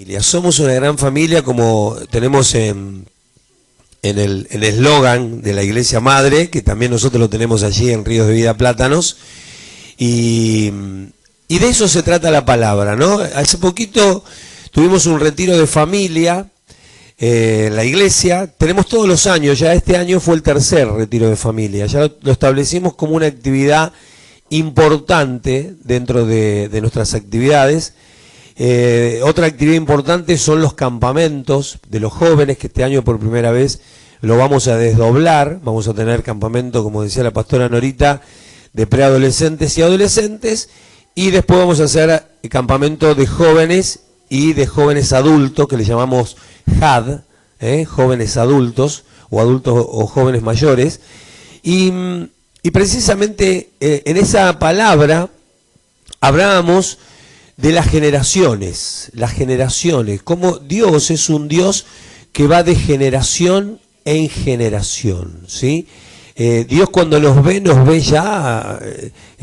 familia. Somos una gran familia, como tenemos en el eslogan de la Iglesia Madre, que también nosotros lo tenemos allí en Ríos de Vida Plátanos, y de eso se trata la palabra, ¿no? Hace poquito tuvimos un retiro de familia en la iglesia, tenemos todos los años, ya este año fue el tercer retiro de familia, ya lo establecimos como una actividad importante dentro de nuestras actividades. Otra actividad importante son los campamentos de los jóvenes, que este año por primera vez lo vamos a desdoblar. Vamos a tener campamento, como decía la pastora Norita, de preadolescentes y adolescentes, y después vamos a hacer campamento de jóvenes y de jóvenes adultos, que le llamamos JAD, jóvenes adultos o adultos o jóvenes mayores, y precisamente en esa palabra hablábamos de las generaciones, como Dios es un Dios que va de generación en generación, ¿sí? Dios cuando nos ve ya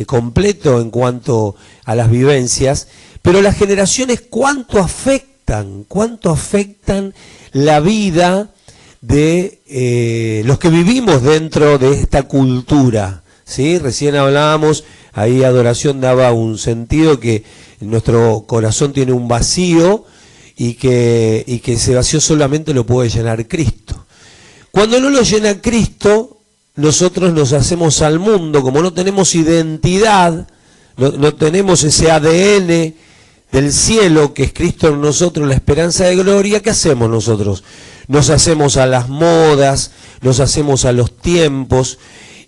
completo en cuanto a las vivencias, pero las generaciones cuánto afectan la vida de los que vivimos dentro de esta cultura, ¿sí? Recién hablábamos, ahí Adoración daba un sentido que nuestro corazón tiene un vacío y que ese vacío solamente lo puede llenar Cristo. Cuando no lo llena Cristo, nosotros nos hacemos al mundo, como no tenemos identidad, no tenemos ese ADN del cielo que es Cristo en nosotros, la esperanza de gloria. ¿Qué hacemos nosotros? Nos hacemos a las modas, nos hacemos a los tiempos,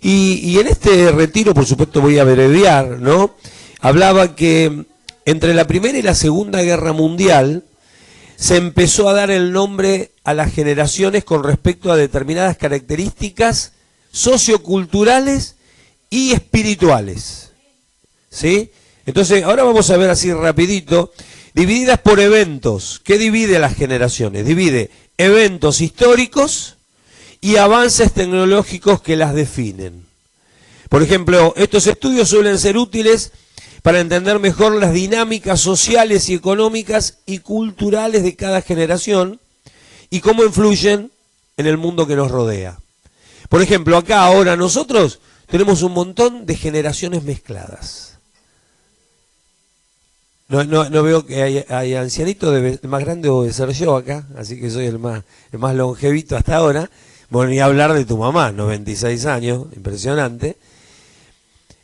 y en este retiro, por supuesto voy a abreviar, ¿no? Hablaba que entre la Primera y la Segunda Guerra Mundial se empezó a dar el nombre a las generaciones con respecto a determinadas características socioculturales y espirituales, ¿sí? Entonces, ahora vamos a ver así rapidito, divididas por eventos. ¿Qué divide a las generaciones? Divide eventos históricos y avances tecnológicos que las definen. Por ejemplo, estos estudios suelen ser útiles para entender mejor las dinámicas sociales y económicas y culturales de cada generación y cómo influyen en el mundo que nos rodea. Por ejemplo, acá ahora nosotros tenemos un montón de generaciones mezcladas. No veo que hay ancianitos, el más grande debo de ser yo acá, así que soy el más longevito hasta ahora. Bueno, ni hablar de tu mamá, 96 años, impresionante.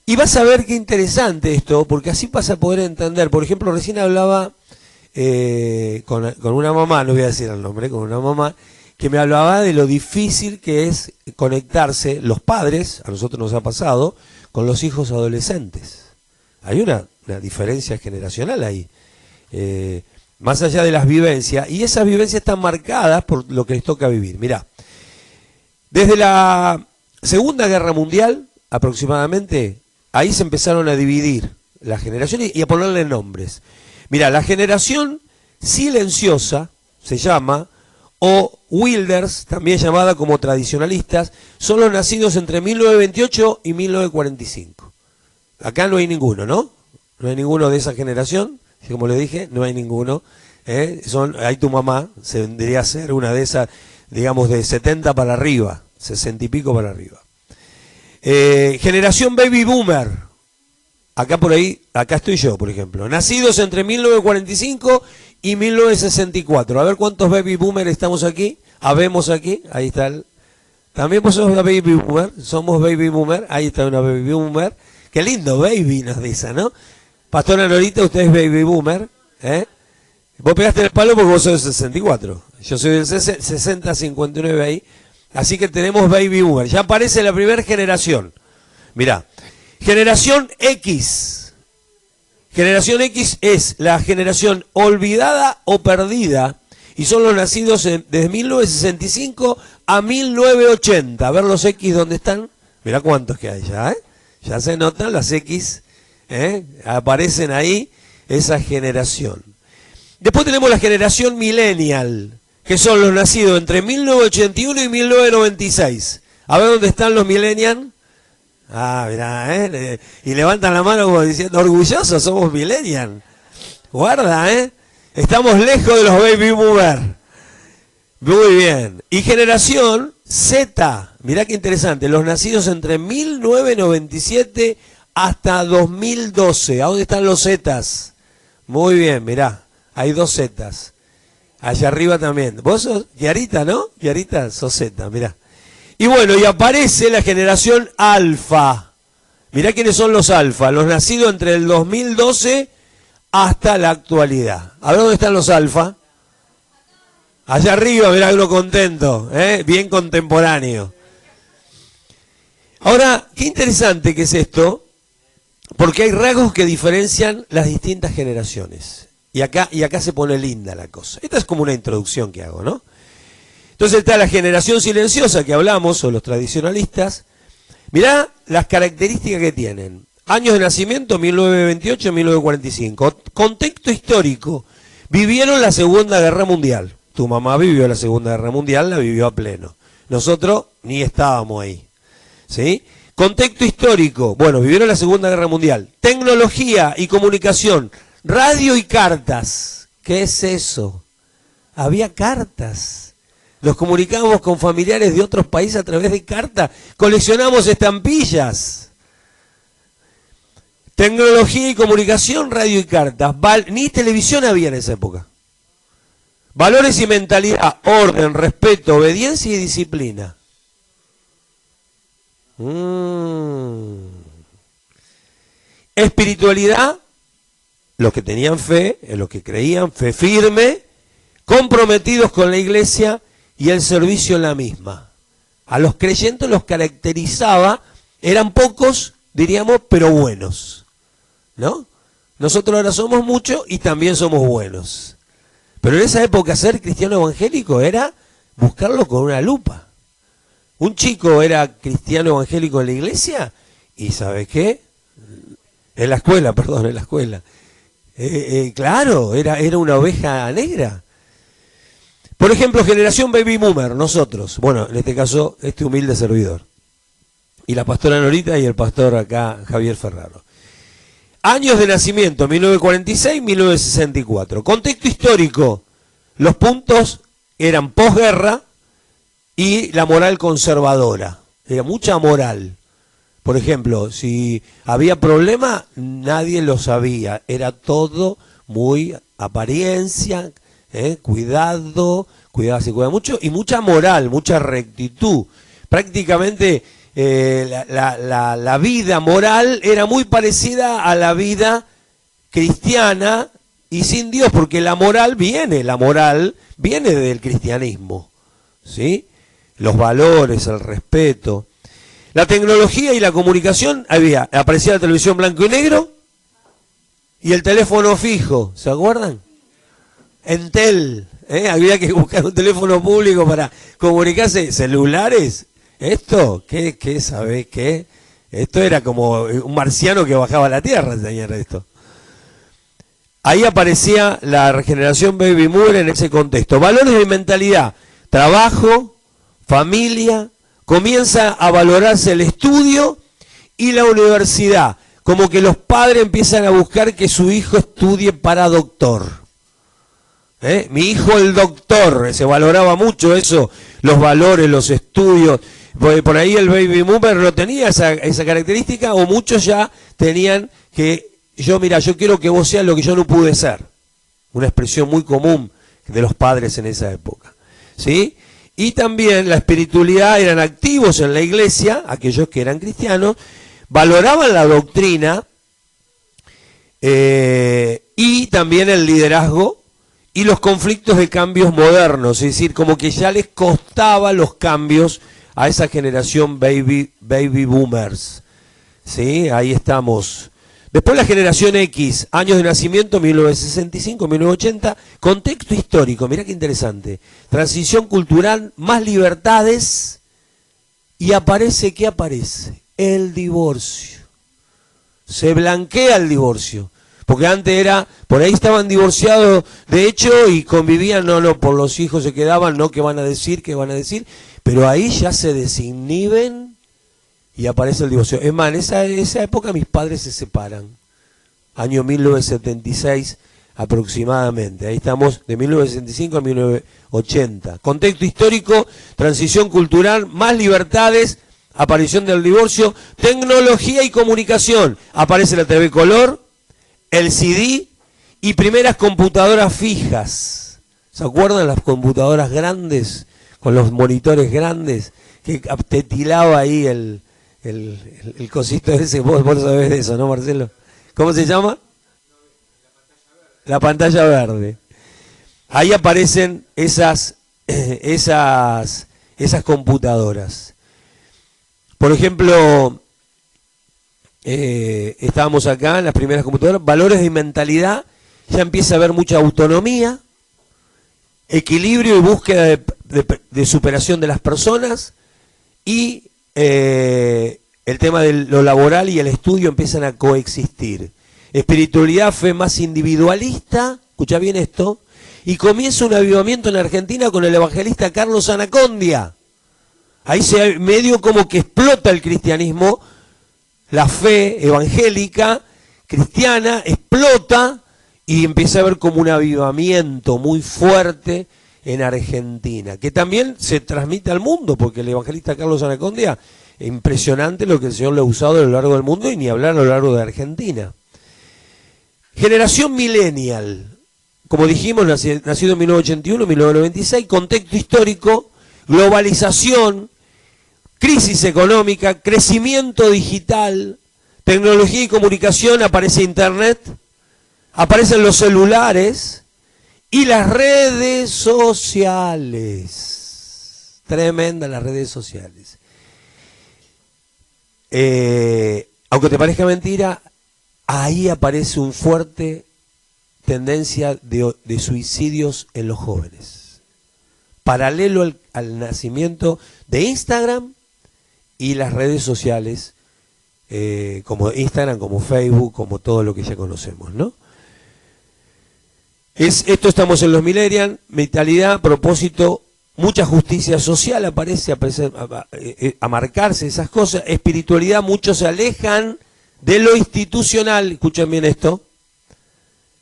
Y vas a ver qué interesante esto, porque así vas a poder entender. Por ejemplo, recién hablaba con una mamá, no voy a decir el nombre, con una mamá, que me hablaba de lo difícil que es conectarse, los padres, a nosotros nos ha pasado, con los hijos adolescentes. Hay una diferencia generacional ahí, más allá de las vivencias, y esas vivencias están marcadas por lo que les toca vivir. Mirá, desde la Segunda Guerra Mundial, aproximadamente, ahí se empezaron a dividir las generaciones y a ponerle nombres. Mirá, la generación silenciosa se llama, o Wilders, también llamada como tradicionalistas, son los nacidos entre 1928 y 1945. Acá no hay ninguno, ¿no? No hay ninguno de esa generación, como le dije, no hay ninguno. Hay tu mamá, se vendría a ser una de esas, digamos, de 70 para arriba, 60 y pico para arriba. Generación Baby Boomer, acá por ahí, acá estoy yo, por ejemplo, nacidos entre 1945 y 1964. A ver cuántos Baby Boomer estamos aquí, habemos aquí, ahí está también vos sos una Baby Boomer, somos Baby Boomer, ahí está una Baby Boomer, qué lindo Baby nos dice, ¿no? Pastora Norita, usted es Baby Boomer, vos pegaste el palo porque vos sos del 64, yo soy del 60-59 ahí. Así que tenemos Baby Boomer. Ya aparece la primera generación. Mirá, generación X. Generación X es la generación olvidada o perdida. Y son los nacidos desde 1965 a 1980. A ver los X dónde están. Mirá cuántos que hay ya, Ya se notan las X. Aparecen ahí esa generación. Después tenemos la generación Millennial, que son los nacidos entre 1981 y 1996. A ver dónde están los millennials. Ah, mirá, y levantan la mano como diciendo, orgullosos, somos millennials. Guarda, Estamos lejos de los baby boomers. Muy bien. Y generación Z. Mirá qué interesante. Los nacidos entre 1997 hasta 2012. ¿A dónde están los Zetas? Muy bien, mirá. Hay dos Zetas. Allá arriba también. Vos sos Yarita, ¿no? Yarita, sos Z, mirá. Y bueno, y aparece la generación Alfa. Mirá quiénes son los Alfa. Los nacidos entre el 2012 hasta la actualidad. A ver dónde están los Alfa. Allá arriba, mirá uno contento, bien contemporáneo. Ahora, qué interesante que es esto, porque hay rasgos que diferencian las distintas generaciones. Y acá se pone linda la cosa. Esta es como una introducción que hago, ¿no? Entonces está la generación silenciosa que hablamos, o los tradicionalistas. Mirá las características que tienen. Años de nacimiento, 1928-1945. Contexto histórico. Vivieron la Segunda Guerra Mundial. Tu mamá vivió la Segunda Guerra Mundial, la vivió a pleno. Nosotros ni estábamos ahí. ¿Sí? Contexto histórico. Bueno, vivieron la Segunda Guerra Mundial. Tecnología y comunicación. Radio y cartas. ¿Qué es eso? Había cartas. Nos comunicábamos con familiares de otros países a través de cartas. Coleccionamos estampillas. Tecnología y comunicación, radio y cartas. Ni televisión había en esa época. Valores y mentalidad, orden, respeto, obediencia y disciplina. Espiritualidad, los que tenían fe, en los que creían, fe firme, comprometidos con la iglesia y el servicio en la misma. A los creyentes los caracterizaba, eran pocos, diríamos, pero buenos. ¿No? Nosotros ahora somos muchos y también somos buenos. Pero en esa época ser cristiano evangélico era buscarlo con una lupa. Un chico era cristiano evangélico en la iglesia y ¿sabes qué? En la escuela. Claro, era una oveja negra. Por ejemplo, generación baby boomer, nosotros. Bueno, en este caso, este humilde servidor. Y la pastora Norita y el pastor acá, Javier Ferraro. Años de nacimiento, 1946-1964. Contexto histórico, los puntos eran posguerra y la moral conservadora. Era mucha moral. Por ejemplo, si había problema, nadie lo sabía. Era todo muy apariencia, cuidado, se cuida mucho, y mucha moral, mucha rectitud. Prácticamente la vida moral era muy parecida a la vida cristiana y sin Dios, porque la moral viene del cristianismo, ¿sí? Los valores, el respeto. La tecnología y la comunicación, aparecía la televisión blanco y negro y el teléfono fijo, ¿se acuerdan? Entel, había que buscar un teléfono público para comunicarse, celulares. Esto, ¿qué sabés qué? Esto era como un marciano que bajaba a la Tierra, enseñar esto. Ahí aparecía la regeneración baby boomer en ese contexto. Valores de mentalidad, trabajo, familia, comienza a valorarse el estudio y la universidad. Como que los padres empiezan a buscar que su hijo estudie para doctor. Mi hijo el doctor, se valoraba mucho eso, los valores, los estudios. Por ahí el baby boomer no tenía esa característica, o muchos ya tenían que, yo quiero que vos seas lo que yo no pude ser. Una expresión muy común de los padres en esa época. ¿Sí? Y también la espiritualidad, eran activos en la iglesia, aquellos que eran cristianos, valoraban la doctrina y también el liderazgo y los conflictos de cambios modernos, es decir, como que ya les costaba los cambios a esa generación baby boomers. ¿Sí? Ahí estamos. Después la generación X, años de nacimiento, 1965-1980, contexto histórico, mirá qué interesante. Transición cultural, más libertades, y ¿qué aparece? El divorcio. Se blanquea el divorcio. Porque antes era, por ahí estaban divorciados de hecho y convivían, no, por los hijos se quedaban, no, ¿qué van a decir? Pero ahí ya se desinhiben y aparece el divorcio. Es más, en esa época mis padres se separan. Año 1976, aproximadamente. Ahí estamos de 1965 a 1980. Contexto histórico, transición cultural, más libertades, aparición del divorcio, tecnología y comunicación. Aparece la TV color, el CD y primeras computadoras fijas. ¿Se acuerdan las computadoras grandes, con los monitores grandes, que te tilaba ahí el cosito ese? Vos sabés de eso, ¿no, Marcelo? ¿Cómo se llama? La pantalla verde. Ahí aparecen esas computadoras. Por ejemplo, estábamos acá en las primeras computadoras, valores de mentalidad, ya empieza a haber mucha autonomía, equilibrio y búsqueda de superación de las personas, y el tema de lo laboral y el estudio empiezan a coexistir. Espiritualidad, fe más individualista, escucha bien esto, y comienza un avivamiento en Argentina con el evangelista Carlos Anacondia. Ahí se medio como que explota el cristianismo, la fe evangélica, cristiana, explota y empieza a haber como un avivamiento muy fuerte en Argentina, que también se transmite al mundo, porque el evangelista Carlos Anacondia, impresionante lo que el Señor le ha usado a lo largo del mundo y ni hablar a lo largo de Argentina. Generación millennial, como dijimos, nacido en 1981, 1996, contexto histórico, globalización, crisis económica, crecimiento digital, tecnología y comunicación, aparece Internet, aparecen los celulares y las redes sociales. Tremenda las redes sociales. Aunque te parezca mentira, ahí aparece un fuerte tendencia de suicidios en los jóvenes, paralelo al nacimiento de Instagram y las redes sociales, como Instagram, como Facebook, como todo lo que ya conocemos, ¿no? Esto estamos en los millennials, mentalidad, propósito, mucha justicia social aparece a marcarse esas cosas, espiritualidad, muchos se alejan de lo institucional, escuchen bien esto,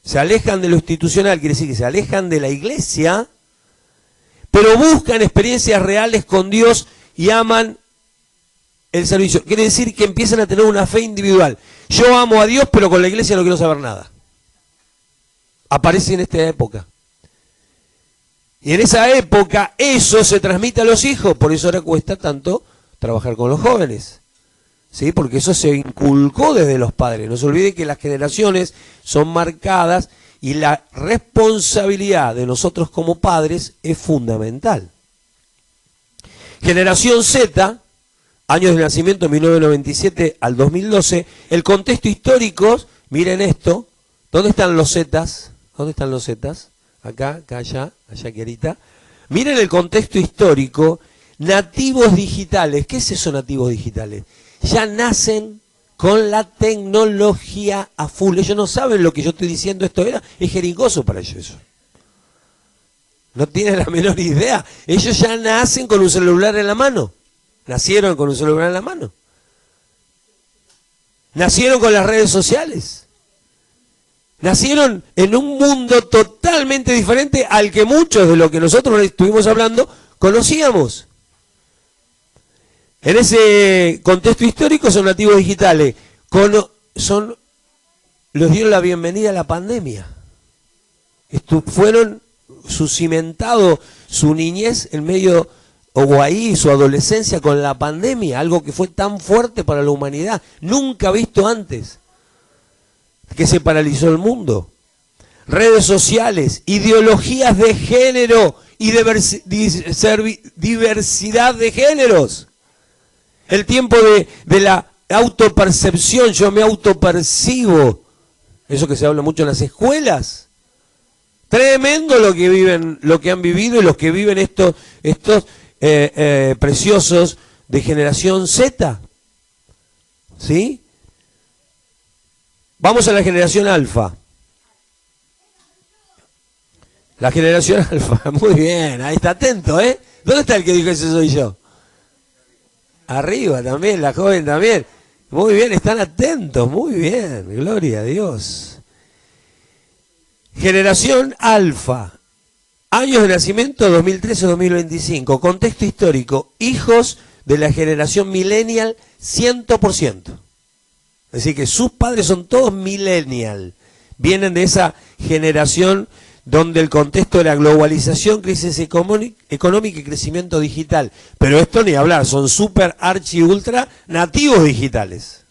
se alejan de lo institucional, quiere decir que se alejan de la iglesia, pero buscan experiencias reales con Dios y aman el servicio. Quiere decir que empiezan a tener una fe individual. Yo amo a Dios, pero con la iglesia no quiero saber nada. Aparece en esta época. Y en esa época eso se transmite a los hijos, por eso ahora cuesta tanto trabajar con los jóvenes. ¿Sí? Porque eso se inculcó desde los padres. No se olvide que las generaciones son marcadas y la responsabilidad de nosotros como padres es fundamental. Generación Z, años de nacimiento 1997 al 2012, el contexto histórico, miren esto, ¿dónde están los Zetas? ¿Dónde están los Zetas? Acá, allá querita. Miren el contexto histórico, nativos digitales. ¿Qué es eso, nativos digitales? Ya nacen con la tecnología a full. Ellos no saben lo que yo estoy diciendo, es jeringoso para ellos eso. No tienen la menor idea. Ellos ya nacen con un celular en la mano. Nacieron con un celular en la mano. Nacieron con las redes sociales. Nacieron en un mundo totalmente diferente al que muchos de lo que nosotros estuvimos hablando conocíamos. En ese contexto histórico son nativos digitales. Les dieron la bienvenida a la pandemia. Fueron cimentado su niñez en medio, o ahí su adolescencia con la pandemia, algo que fue tan fuerte para la humanidad, nunca visto antes, que se paralizó el mundo. Redes sociales, ideologías de género y diversidad de géneros. El tiempo de la autopercepción, yo me autopercibo, eso que se habla mucho en las escuelas. Tremendo lo que viven, lo que han vivido y los que viven estos preciosos de generación Z. ¿Sí? Vamos a la generación alfa. La generación alfa, muy bien, ahí está atento, ¿eh? ¿Dónde está el que dijo ese soy yo? Arriba también, la joven también. Muy bien, están atentos, muy bien, gloria a Dios. Generación Alfa. Años de nacimiento 2013-2025. Contexto histórico. Hijos de la generación millennial 100%. Es decir, que sus padres son todos millennial. Vienen de esa generación donde el contexto de la globalización, crisis económica y crecimiento digital. Pero esto ni hablar, son super, archi, ultra nativos digitales.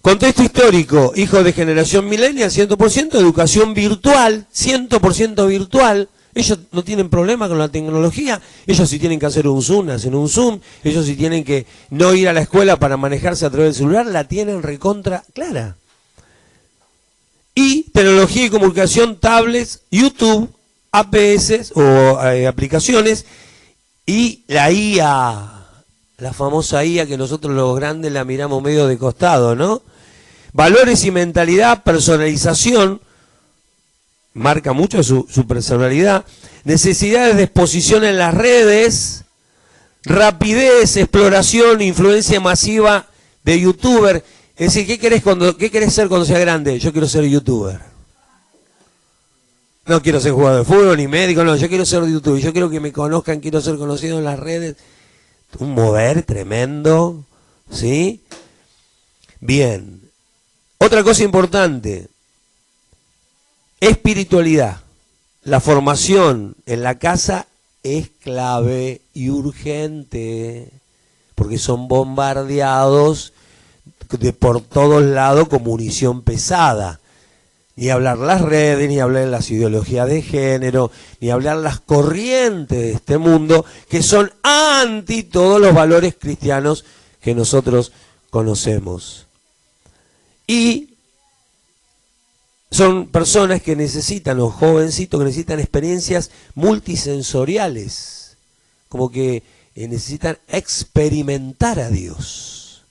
Contexto histórico, hijos de generación millennial, 100%, educación virtual, 100% virtual. Ellos no tienen problema con la tecnología, ellos si tienen que hacer un Zoom, hacen un Zoom, ellos si tienen que no ir a la escuela para manejarse a través del celular, la tienen recontra clara. Y tecnología y comunicación, tablets, YouTube, APS o aplicaciones y la IA, la famosa IA que nosotros los grandes la miramos medio de costado, ¿no? Valores y mentalidad, personalización, marca mucho su personalidad, necesidades de exposición en las redes, rapidez, exploración, influencia masiva de youtuber. Es decir, ¿qué querés ser cuando seas grande? Yo quiero ser youtuber. No quiero ser jugador de fútbol ni médico, no, yo quiero ser youtuber. Yo quiero que me conozcan, quiero ser conocido en las redes. Un mover tremendo, ¿sí? Bien. Otra cosa importante, espiritualidad. La formación en la casa es clave y urgente, porque son bombardeados de por todos lados con munición pesada. Ni hablar las redes, ni hablar las ideologías de género, ni hablar las corrientes de este mundo que son anti todos los valores cristianos que nosotros conocemos. Y son personas que necesitan, o jovencitos que necesitan experiencias multisensoriales, como que necesitan experimentar a Dios.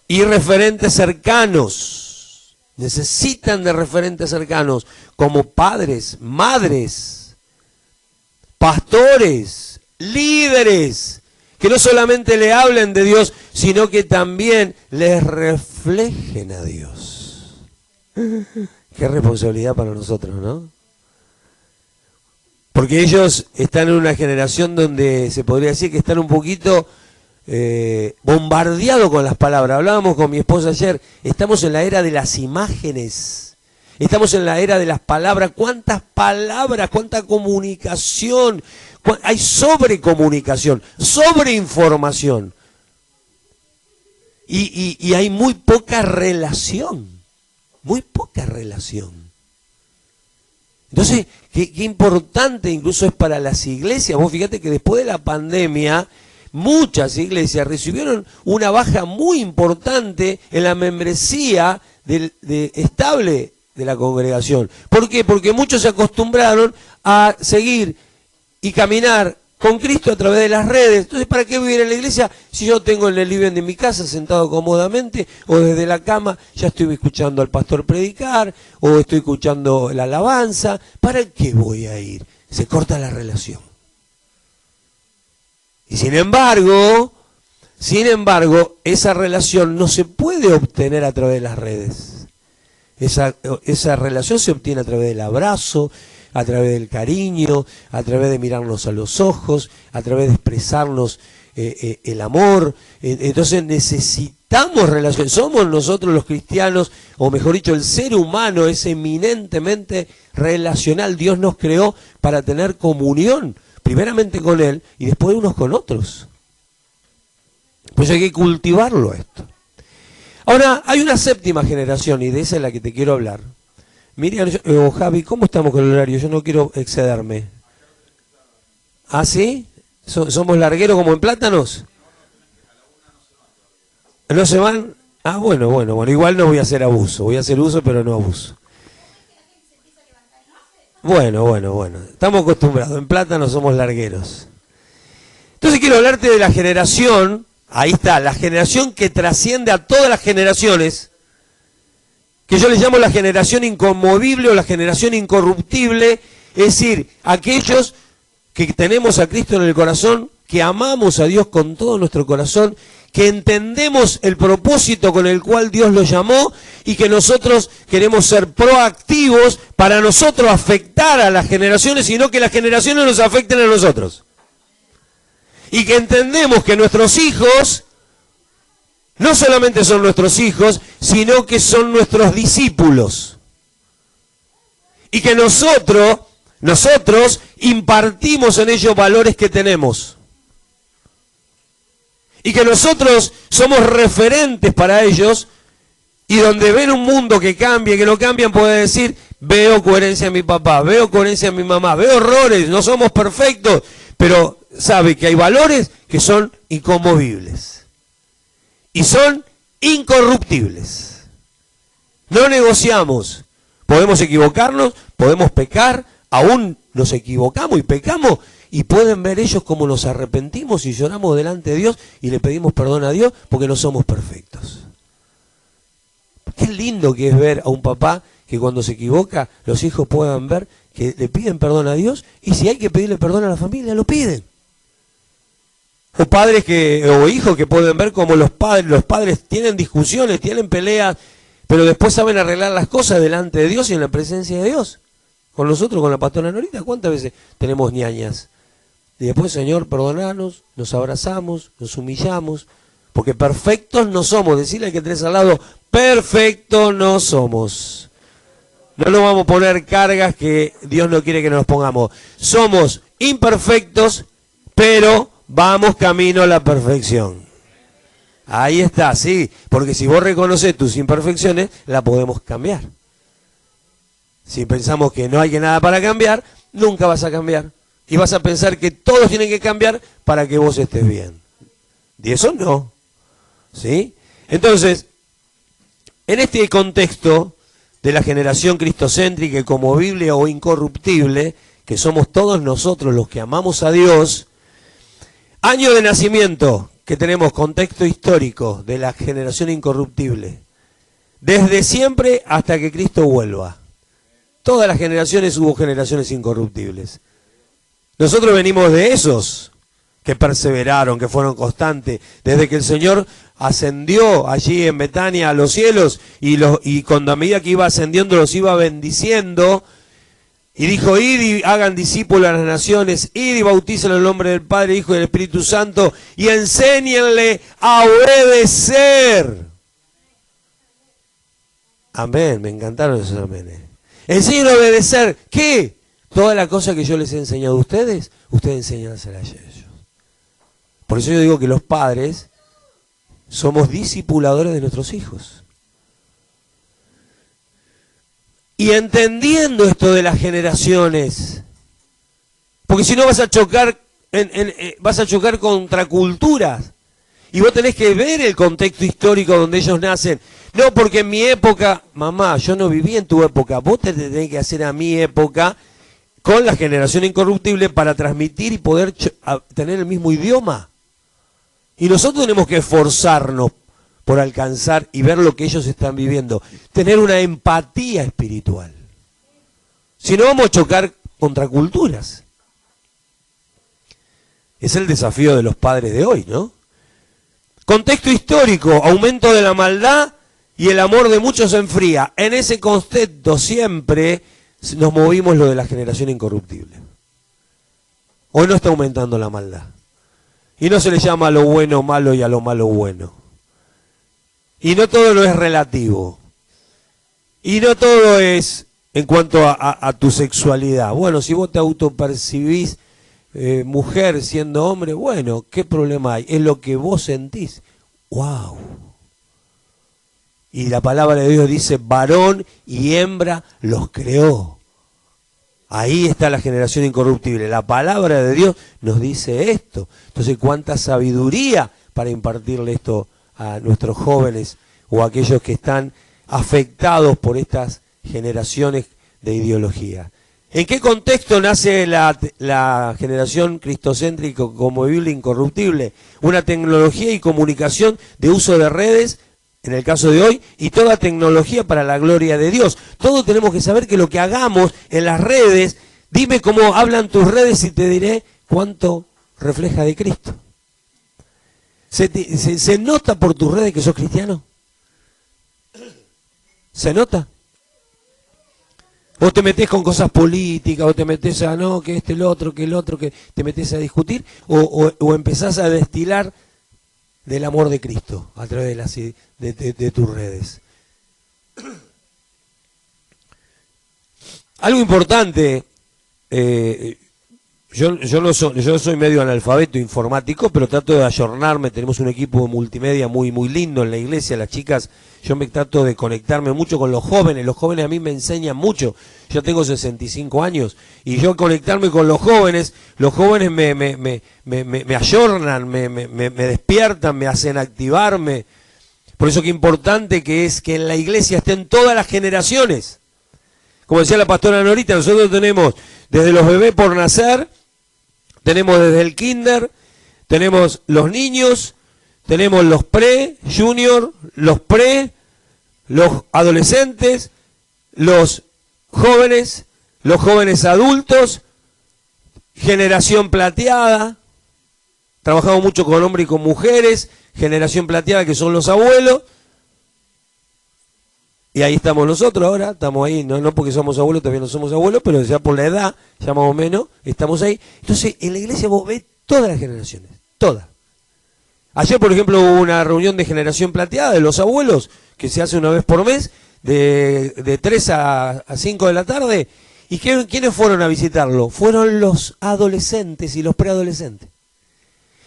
Y referentes cercanos, necesitan de referentes cercanos, como padres, madres, pastores, líderes, que no solamente le hablen de Dios, sino que también les reflejen a Dios. Qué responsabilidad para nosotros, ¿no? Porque ellos están en una generación donde se podría decir que están un poquito bombardeados con las palabras. Hablábamos con mi esposa ayer, estamos en la era de las imágenes, estamos en la era de las palabras. ¿Cuántas palabras, cuánta comunicación? Hay sobrecomunicación, sobreinformación. Y hay muy poca relación, muy poca relación. Entonces, qué importante incluso es para las iglesias. Vos fíjate que después de la pandemia, muchas iglesias recibieron una baja muy importante en la membresía estable de la congregación. ¿Por qué? Porque muchos se acostumbraron a seguir y caminar con Cristo a través de las redes. Entonces, ¿para qué vivir en la iglesia si yo tengo en el living de mi casa sentado cómodamente, o desde la cama ya estoy escuchando al pastor predicar, o estoy escuchando la alabanza? ¿Para qué voy a ir? Se corta la relación. Y sin embargo, esa relación no se puede obtener a través de las redes. Esa relación se obtiene a través del abrazo, a través del cariño, a través de mirarnos a los ojos, a través de expresarnos el amor. Entonces necesitamos relación. Somos nosotros los cristianos, o mejor dicho, el ser humano es eminentemente relacional. Dios nos creó para tener comunión, primeramente con Él y después unos con otros. Pues hay que cultivarlo esto. Ahora, hay una séptima generación, y de esa es la que te quiero hablar. Miriam o Javi, ¿cómo estamos con el horario? Yo no quiero excederme. ¿Ah, sí? ¿Somos largueros como en plátanos? ¿No se van? Ah, bueno, igual no voy a hacer abuso. Voy a hacer uso, pero no abuso. Bueno. Estamos acostumbrados. En plátanos somos largueros. Entonces quiero hablarte de la generación. Ahí está, la generación que trasciende a todas las generaciones, que yo les llamo la generación inconmovible o la generación incorruptible, es decir, aquellos que tenemos a Cristo en el corazón, que amamos a Dios con todo nuestro corazón, que entendemos el propósito con el cual Dios los llamó y que nosotros queremos ser proactivos para nosotros afectar a las generaciones, sino que las generaciones nos afecten a nosotros. Y que entendemos que nuestros hijos no solamente son nuestros hijos, sino que son nuestros discípulos. Y que nosotros impartimos en ellos valores que tenemos. Y que nosotros somos referentes para ellos, y donde ven un mundo que cambia, que no cambian, pueden decir, veo coherencia en mi papá, veo coherencia en mi mamá, veo errores, no somos perfectos, pero sabe que hay valores que son inconmovibles. Y son incorruptibles. No negociamos. Podemos equivocarnos, podemos pecar, aún nos equivocamos y pecamos, y pueden ver ellos cómo nos arrepentimos y lloramos delante de Dios y le pedimos perdón a Dios porque no somos perfectos. Qué lindo que es ver a un papá que cuando se equivoca, los hijos puedan ver que le piden perdón a Dios, y si hay que pedirle perdón a la familia, lo piden. O padres o hijos que pueden ver cómo los padres tienen discusiones, tienen peleas, pero después saben arreglar las cosas delante de Dios y en la presencia de Dios. Con nosotros, con la pastora Norita, ¿cuántas veces tenemos ñañas? Y después, Señor, perdonanos, nos abrazamos, nos humillamos, porque perfectos no somos. Decirle al que tenés al lado, perfectos no somos. No nos vamos a poner cargas que Dios no quiere que nos pongamos. Somos imperfectos, pero vamos camino a la perfección. Ahí está, sí, porque si vos reconoces tus imperfecciones, la podemos cambiar. Si pensamos que no hay que nada para cambiar, nunca vas a cambiar. Y vas a pensar que todos tienen que cambiar para que vos estés bien. Y eso no. ¿Sí? Entonces, en este contexto de la generación cristocéntrica, inconmovible o incorruptible, que somos todos nosotros los que amamos a Dios, año de nacimiento, que tenemos contexto histórico de la generación incorruptible, desde siempre hasta que Cristo vuelva. Todas las generaciones hubo generaciones incorruptibles. Nosotros venimos de esos que perseveraron, que fueron constantes, desde que el Señor ascendió allí en Betania a los cielos y cuando a medida que iba ascendiendo los iba bendiciendo y dijo, id y hagan discípulos a las naciones, id y bautícenlo en el nombre del Padre, Hijo y del Espíritu Santo y enséñenle a obedecer. Amén, me encantaron esos amenes. Enseñen a obedecer, ¿qué? Toda la cosa que yo les he enseñado a ustedes, ustedes enséñansela a ellos. Por eso yo digo que los padres somos discipuladores de nuestros hijos. Y entendiendo esto de las generaciones, porque si no vas a chocar, vas a chocar contra culturas. Y vos tenés que ver el contexto histórico donde ellos nacen. No, porque en mi época, mamá, yo no viví en tu época, vos te tenés que hacer a mi época con la generación incorruptible para transmitir y poder tener el mismo idioma. Y nosotros tenemos que esforzarnos por alcanzar y ver lo que ellos están viviendo. Tener una empatía espiritual. Si no, vamos a chocar contra culturas. Es el desafío de los padres de hoy, ¿no? Contexto histórico, aumento de la maldad y el amor de muchos se enfría. En ese contexto siempre nos movimos lo de la generación incorruptible. Hoy no está aumentando la maldad. Y no se le llama a lo bueno malo y a lo malo bueno. Y no todo lo es relativo. Y no todo es en cuanto a tu sexualidad. Bueno, si vos te autopercibís mujer siendo hombre, bueno, ¿qué problema hay? Es lo que vos sentís. ¡Wow! Y la palabra de Dios dice, varón y hembra los creó. Ahí está la generación incorruptible. La palabra de Dios nos dice esto. Entonces, ¿cuánta sabiduría para impartirle esto a nuestros jóvenes o a aquellos que están afectados por estas generaciones de ideología? ¿En qué contexto nace la generación cristocéntrica como Biblia incorruptible? Una tecnología y comunicación de uso de redes, en el caso de hoy, y toda tecnología para la gloria de Dios. Todos tenemos que saber que lo que hagamos en las redes, dime cómo hablan tus redes y te diré cuánto refleja de Cristo. ¿Se nota por tus redes que sos cristiano? ¿Se nota? O te metés con cosas políticas, o te metés a no, que el otro, que te metés a discutir, o empezás a destilar del amor de Cristo a través de tus redes. Algo importante, yo soy medio analfabeto informático, pero trato de ayornarme. Tenemos un equipo de multimedia muy lindo en la iglesia. Las chicas, yo me trato de conectarme mucho con los jóvenes a mí me enseñan mucho. Yo tengo 65 años y yo conectarme con los jóvenes me ayornan, me despiertan, me hacen activarme. Por eso que importante que es que en la iglesia estén todas las generaciones. Como decía la pastora Norita, nosotros tenemos desde los bebés por nacer, tenemos desde el kinder, tenemos los niños, tenemos los pre-junior, los adolescentes, los jóvenes adultos, generación plateada. Trabajamos mucho con hombres y con mujeres, generación plateada que son los abuelos. Y ahí estamos nosotros ahora, estamos ahí, no porque somos abuelos, todavía no somos abuelos, pero ya por la edad, ya más o menos, estamos ahí. Entonces, en la iglesia vos ves todas las generaciones, todas. Ayer, por ejemplo, hubo una reunión de generación plateada de los abuelos, que se hace una vez por mes, de 3 a 5 de la tarde. ¿Y quiénes fueron a visitarlo? Fueron los adolescentes y los preadolescentes.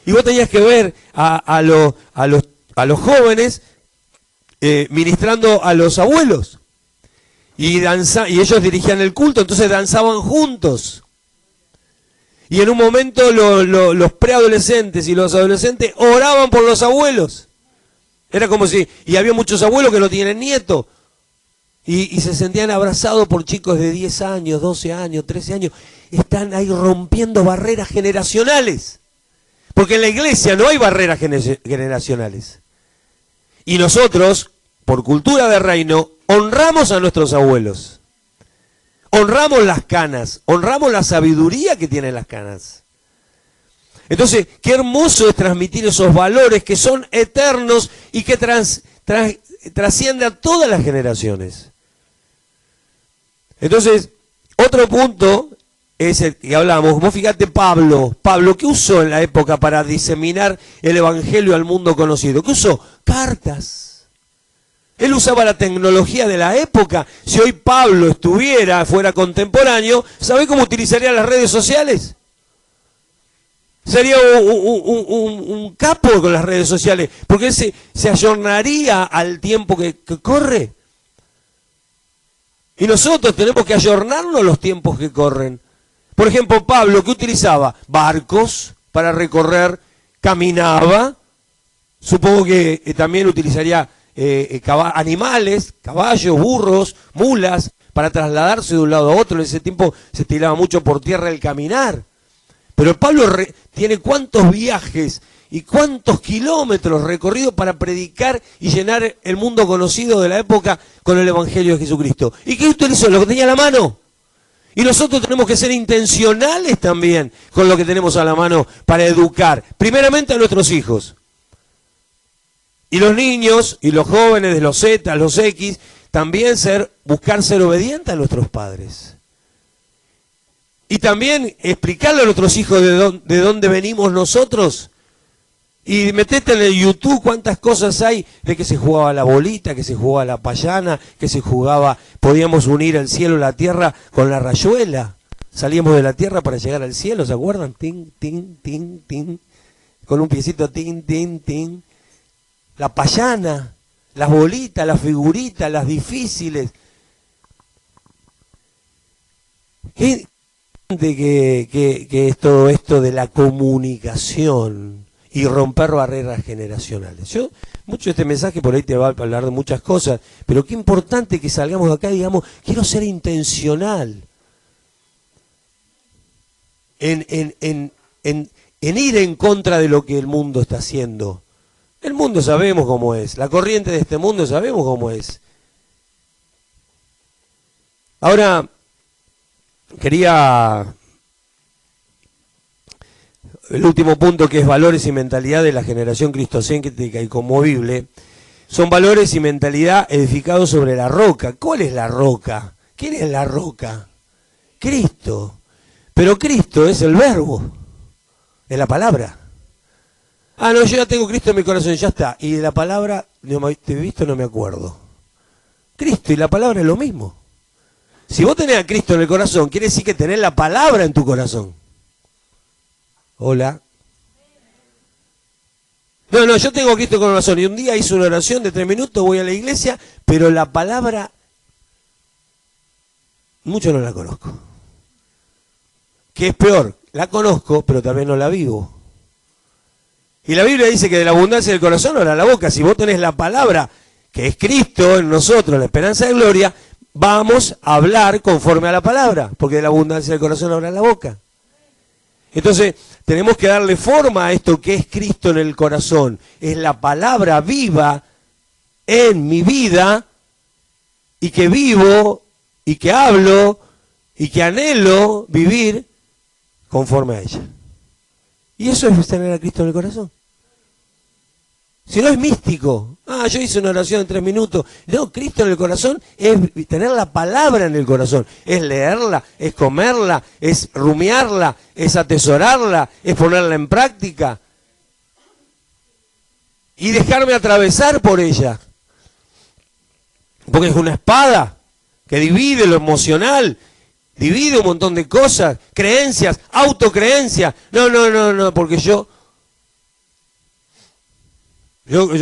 Y vos tenías que ver a los jóvenes ministrando a los abuelos. Y ellos dirigían el culto, entonces danzaban juntos. Y en un momento los preadolescentes y los adolescentes oraban por los abuelos. Era como si... Y había muchos abuelos que no tienen nietos. Y se sentían abrazados por chicos de 10 años, 12 años, 13 años. Están ahí rompiendo barreras generacionales. Porque en la iglesia no hay barreras generacionales. Y nosotros, por cultura de reino, honramos a nuestros abuelos. Honramos las canas, honramos la sabiduría que tienen las canas. Entonces, qué hermoso es transmitir esos valores que son eternos y que trascienden a todas las generaciones. Entonces, otro punto es el que hablamos. Vos fíjate Pablo, ¿qué usó en la época para diseminar el evangelio al mundo conocido? ¿Qué usó? Cartas. Él usaba la tecnología de la época. Si hoy Pablo fuera contemporáneo, ¿sabe cómo utilizaría las redes sociales? Sería un capo con las redes sociales, porque él se ayornaría al tiempo que corre. Y nosotros tenemos que ayornarnos a los tiempos que corren. Por ejemplo, Pablo, ¿qué utilizaba? Barcos para recorrer, caminaba. Supongo que también utilizaría animales, caballos, burros, mulas, para trasladarse de un lado a otro. En ese tiempo se estilaba mucho por tierra el caminar. Pero Pablo tiene cuántos viajes y cuántos kilómetros recorridos para predicar y llenar el mundo conocido de la época con el Evangelio de Jesucristo. ¿Y qué utilizó? Lo que tenía a la mano. Y nosotros tenemos que ser intencionales también con lo que tenemos a la mano para educar, primeramente a nuestros hijos. Y los niños y los jóvenes de los Z, los X, también buscar ser obedientes a nuestros padres. Y también explicarle a nuestros hijos de dónde venimos nosotros. Y metete en el YouTube cuántas cosas hay de que se jugaba la bolita, que se jugaba la payana, que podíamos unir el cielo y la tierra con la rayuela. Salíamos de la tierra para llegar al cielo, ¿se acuerdan? Tin, tin, tin, tin. Con un piecito, tin, tin, tin. La payana, las bolitas, las figuritas, las difíciles. ¿Qué que es todo esto de la comunicación y romper barreras generacionales? Mucho de este mensaje por ahí te va a hablar de muchas cosas, pero qué importante que salgamos de acá y digamos, quiero ser intencional en ir en contra de lo que el mundo está haciendo. El mundo sabemos cómo es, la corriente de este mundo sabemos cómo es. Ahora, quería el último punto, que es valores y mentalidad de la generación cristocéntrica y conmovible, son valores y mentalidad edificados sobre la roca. ¿Cuál es la roca? ¿Quién es la roca? Cristo. Pero Cristo es el verbo, es la palabra. Ah, no, yo ya tengo Cristo en mi corazón, ya está. Y de la palabra, ¿te he visto? No me acuerdo. Cristo y la palabra es lo mismo. Si vos tenés a Cristo en el corazón, quiere decir que tenés la palabra en tu corazón. Hola. No, yo tengo a Cristo en el corazón. Y un día hice una oración de 3 minutos, voy a la iglesia, pero la palabra, mucho no la conozco. ¿Qué es peor? La conozco, pero también no la vivo. Y la Biblia dice que de la abundancia del corazón habla la boca. Si vos tenés la palabra, que es Cristo en nosotros, la esperanza de gloria, vamos a hablar conforme a la palabra, porque de la abundancia del corazón habla la boca. Entonces, tenemos que darle forma a esto que es Cristo en el corazón. Es la palabra viva en mi vida, y que vivo, y que hablo, y que anhelo vivir conforme a ella. Y eso es tener a Cristo en el corazón. Si no, es místico. Ah, yo hice una oración en 3 minutos. No, Cristo en el corazón es tener la palabra en el corazón. Es leerla, es comerla, es rumiarla, es atesorarla, es ponerla en práctica. Y dejarme atravesar por ella. Porque es una espada que divide lo emocional, divide un montón de cosas, creencias, autocreencias. No, porque yo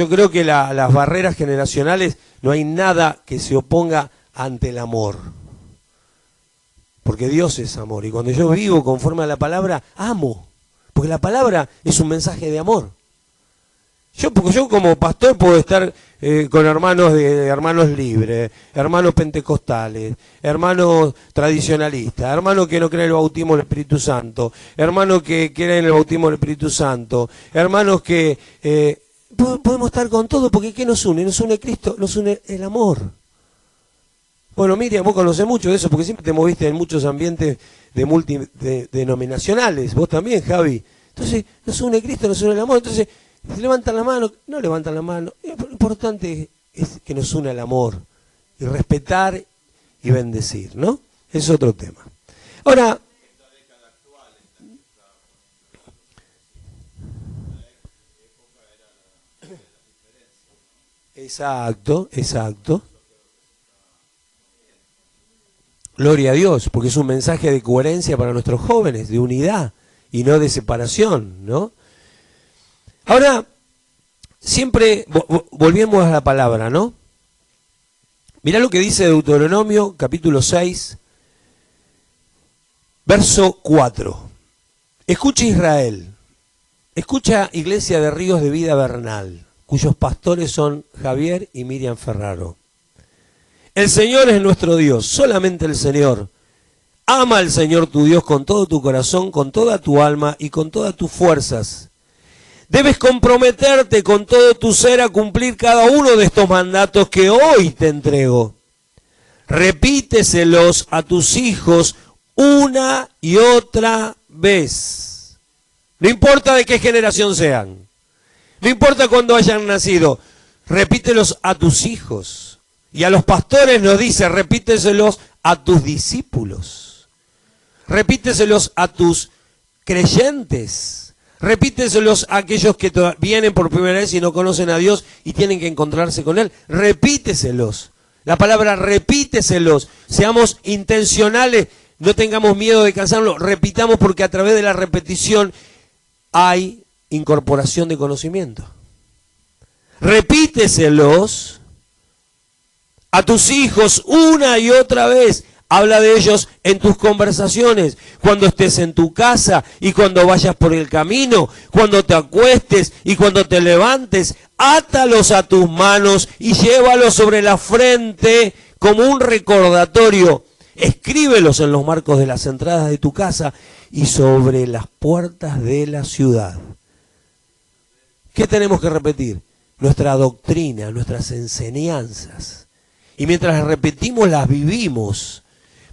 creo que las barreras generacionales, no hay nada que se oponga ante el amor. Porque Dios es amor. Y cuando yo vivo conforme a la palabra, amo. Porque la palabra es un mensaje de amor. Porque yo como pastor puedo estar con hermanos libres, hermanos pentecostales, hermanos tradicionalistas, hermanos que no creen en el bautismo del Espíritu Santo, hermanos que creen en el bautismo del Espíritu Santo, hermanos que podemos estar con todo, porque ¿qué nos une? Nos une Cristo, nos une el amor. Bueno, Miriam, vos conocés mucho de eso, porque siempre te moviste en muchos ambientes denominacionales, vos también, Javi. Entonces, nos une Cristo, nos une el amor. Entonces, si levantan la mano, no levantan la mano. Lo importante es que nos une el amor, y respetar y bendecir, ¿no? Es otro tema. Ahora, exacto. Gloria a Dios, porque es un mensaje de coherencia para nuestros jóvenes, de unidad y no de separación, ¿no? Ahora, siempre volvemos a la palabra, ¿no? Mirá lo que dice Deuteronomio, capítulo 6, verso 4. Escucha Israel, escucha Iglesia de Ríos de Vida Bernal, cuyos pastores son Javier y Miriam Ferraro. El Señor es nuestro Dios, solamente el Señor. Ama al Señor tu Dios con todo tu corazón, con toda tu alma y con todas tus fuerzas. Debes comprometerte con todo tu ser a cumplir cada uno de estos mandatos que hoy te entrego. Repíteselos a tus hijos una y otra vez. No importa de qué generación sean. No importa cuándo hayan nacido. Repítelos a tus hijos. Y a los pastores nos dice, repíteselos a tus discípulos. Repíteselos a tus creyentes. Repíteselos a aquellos que vienen por primera vez y no conocen a Dios y tienen que encontrarse con Él. Repíteselos. La palabra repíteselos. Seamos intencionales, no tengamos miedo de cansarlo. Repitamos, porque a través de la repetición hay incorporación de conocimiento. Repíteselos a tus hijos una y otra vez. Habla de ellos en tus conversaciones, cuando estés en tu casa y cuando vayas por el camino, cuando te acuestes y cuando te levantes. Átalos a tus manos y llévalos sobre la frente como un recordatorio. Escríbelos en los marcos de las entradas de tu casa y sobre las puertas de la ciudad. ¿Qué tenemos que repetir? Nuestra doctrina, nuestras enseñanzas. Y mientras las repetimos, las vivimos.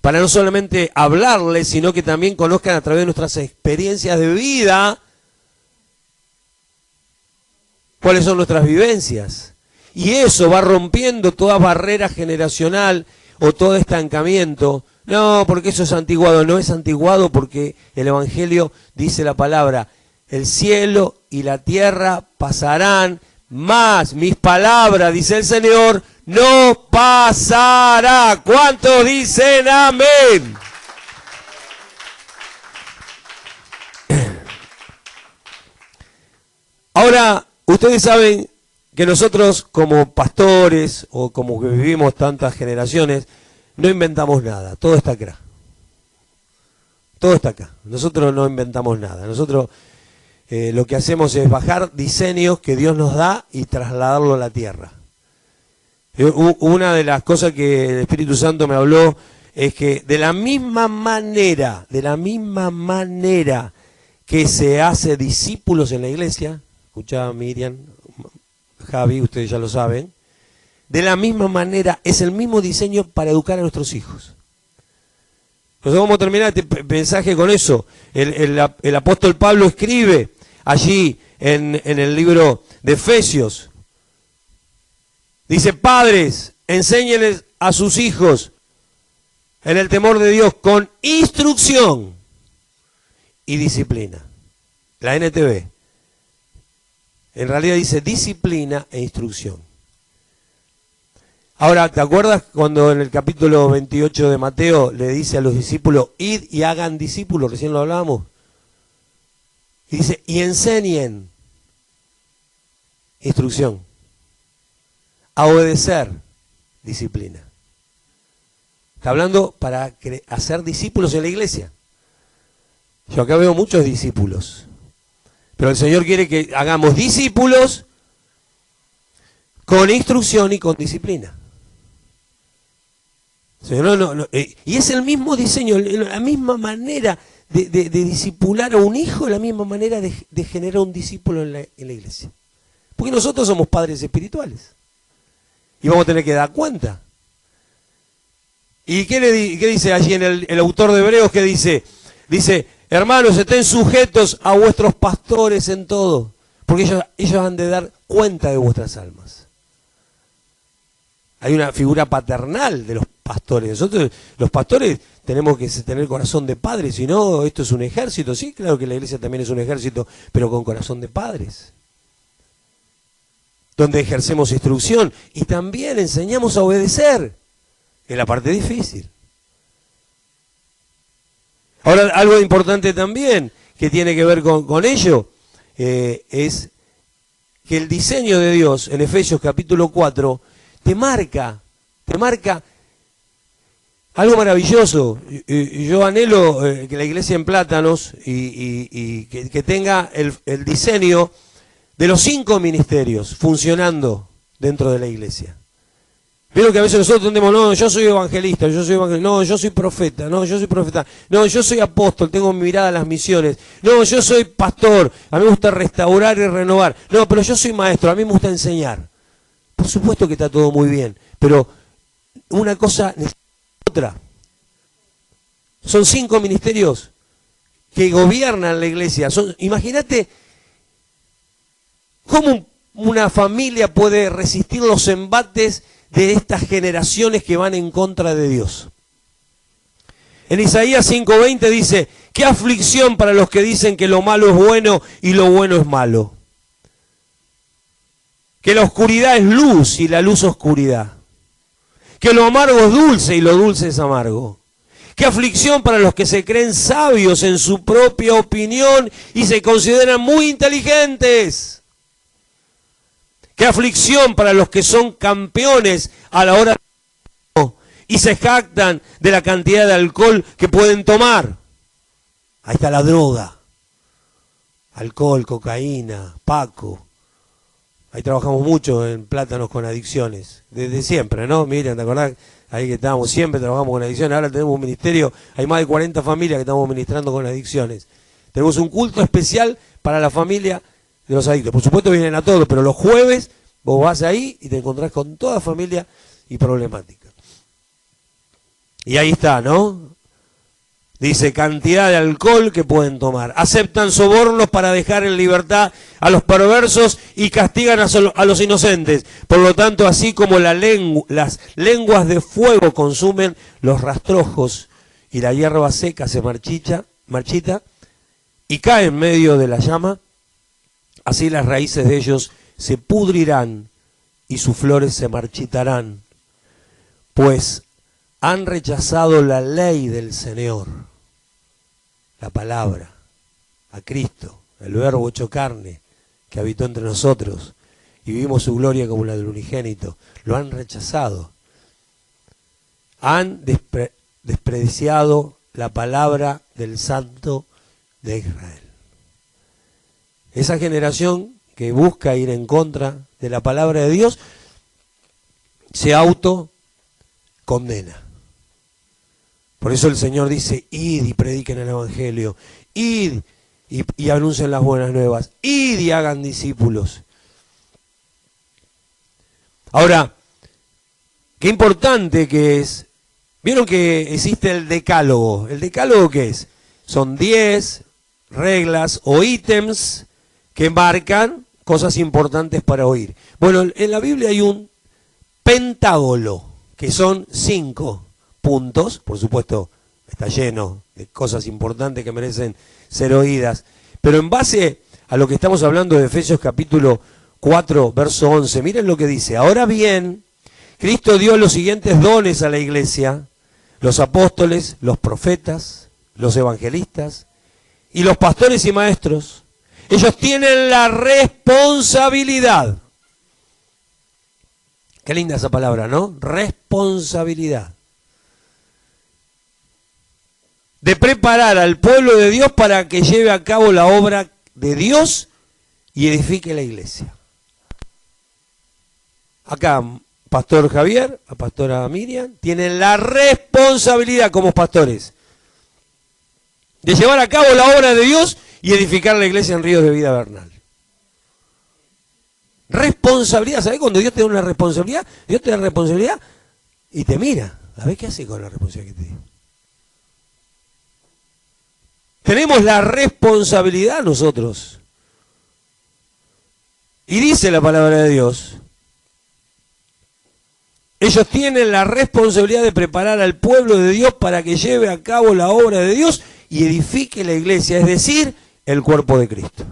Para no solamente hablarles, sino que también conozcan a través de nuestras experiencias de vida cuáles son nuestras vivencias. Y eso va rompiendo toda barrera generacional o todo estancamiento. No, porque eso es antiguado. No es antiguado porque el Evangelio dice la palabra: el cielo y la tierra pasarán, mas mis palabras, dice el Señor, no pasará. ¿Cuántos dicen amén? Ahora, ustedes saben que nosotros como pastores o como que vivimos tantas generaciones, no inventamos nada, todo está acá. Todo está acá. Nosotros no inventamos nada. Nosotros lo que hacemos es bajar diseños que Dios nos da y trasladarlo a la tierra. Una de las cosas que el Espíritu Santo me habló es que de la misma manera que se hace discípulos en la iglesia, escuchaba Miriam, Javi, ustedes ya lo saben, de la misma manera es el mismo diseño para educar a nuestros hijos. Entonces vamos a terminar este mensaje con eso. El apóstol Pablo escribe allí en el libro de Efesios. Dice: padres, enséñenles a sus hijos en el temor de Dios con instrucción y disciplina. La NTV. En realidad dice disciplina e instrucción. Ahora, ¿te acuerdas cuando en el capítulo 28 de Mateo le dice a los discípulos: id y hagan discípulos? Recién lo hablábamos. Y dice: y enseñen. Instrucción. A obedecer. Disciplina. Está hablando para hacer discípulos en la iglesia. Yo acá veo muchos discípulos. Pero el Señor quiere que hagamos discípulos con instrucción y con disciplina. Y es el mismo diseño, la misma manera de discipular a un hijo, la misma manera de generar un discípulo en la iglesia. Porque nosotros somos padres espirituales. Y vamos a tener que dar cuenta. ¿Y qué dice allí en el autor de Hebreos? ¿Qué dice? Dice: hermanos, estén sujetos a vuestros pastores en todo, porque ellos han de dar cuenta de vuestras almas. Hay una figura paternal de los pastores. Nosotros, los pastores, tenemos que tener corazón de padres, si no, esto es un ejército. Sí, claro que la iglesia también es un ejército, pero con corazón de padres. Donde ejercemos instrucción y también enseñamos a obedecer, que es la parte difícil. Ahora, algo importante también que tiene que ver con ello es que el diseño de Dios en Efesios capítulo 4 te marca algo maravilloso. Yo anhelo que la iglesia en Plátanos y que tenga el diseño de los 5 ministerios funcionando dentro de la iglesia. Vieron que a veces nosotros entendemos: no, yo soy evangelista, no, yo soy profeta, no, yo soy profeta, no, yo soy apóstol, tengo mi mirada a las misiones, no, yo soy pastor, a mí me gusta restaurar y renovar, no, pero yo soy maestro, a mí me gusta enseñar. Por supuesto que está todo muy bien, pero una cosa necesita otra. Son 5 ministerios que gobiernan la iglesia. Imagínate cómo una familia puede resistir los embates de estas generaciones que van en contra de Dios. En Isaías 5:20 dice: qué aflicción para los que dicen que lo malo es bueno y lo bueno es malo. Que la oscuridad es luz y la luz oscuridad. Que lo amargo es dulce y lo dulce es amargo. Qué aflicción para los que se creen sabios en su propia opinión y se consideran muy inteligentes. Qué aflicción para los que son campeones a la hora de... y se jactan de la cantidad de alcohol que pueden tomar. Ahí está la droga. Alcohol, cocaína, paco. Ahí trabajamos mucho en Plátanos con adicciones. Desde siempre, ¿no? Miren, ¿te acordás? Ahí que estábamos, siempre trabajamos con adicciones. Ahora tenemos un ministerio, hay más de 40 familias que estamos ministrando con adicciones. Tenemos un culto especial para la familia de los adictos. Por supuesto vienen a todos, pero los jueves vos vas ahí y te encontrás con toda familia y problemática. Y ahí está, ¿no? Dice, cantidad de alcohol que pueden tomar. Aceptan sobornos para dejar en libertad a los perversos y castigan a los inocentes. Por lo tanto, así como las lenguas de fuego consumen los rastrojos y la hierba seca se marchita y cae en medio de la llama, así las raíces de ellos se pudrirán y sus flores se marchitarán, pues han rechazado la ley del Señor, la palabra, a Cristo, el Verbo hecho carne, que habitó entre nosotros, y vimos su gloria como la del unigénito. Lo han rechazado. Han despreciado la palabra del Santo de Israel. Esa generación que busca ir en contra de la palabra de Dios se autocondena. Por eso el Señor dice, id y prediquen el Evangelio, id y anuncien las buenas nuevas, id y hagan discípulos. Ahora, qué importante que es, vieron que existe el decálogo. ¿El decálogo qué es? Son 10 reglas o ítems que marcan cosas importantes para oír. Bueno, en la Biblia hay un pentágono, que son 5 puntos, por supuesto está lleno de cosas importantes que merecen ser oídas, pero en base a lo que estamos hablando de Efesios capítulo 4, verso 11, miren lo que dice. Ahora bien, Cristo dio los siguientes dones a la iglesia: los apóstoles, los profetas, los evangelistas y los pastores y maestros. Ellos tienen la responsabilidad. Qué linda esa palabra, ¿no? Responsabilidad. De preparar al pueblo de Dios para que lleve a cabo la obra de Dios y edifique la iglesia. Acá, Pastor Javier, la pastora Miriam, tienen la responsabilidad como pastores de llevar a cabo la obra de Dios y edificar la iglesia en Ríos de Vida Bernal. Responsabilidad, ¿sabés? Cuando Dios te da una responsabilidad, Dios te da responsabilidad y te mira. A ver qué hace con la responsabilidad que te dio. Tenemos la responsabilidad nosotros. Y dice la palabra de Dios, ellos tienen la responsabilidad de preparar al pueblo de Dios para que lleve a cabo la obra de Dios y edifique la iglesia, es decir, el cuerpo de Cristo.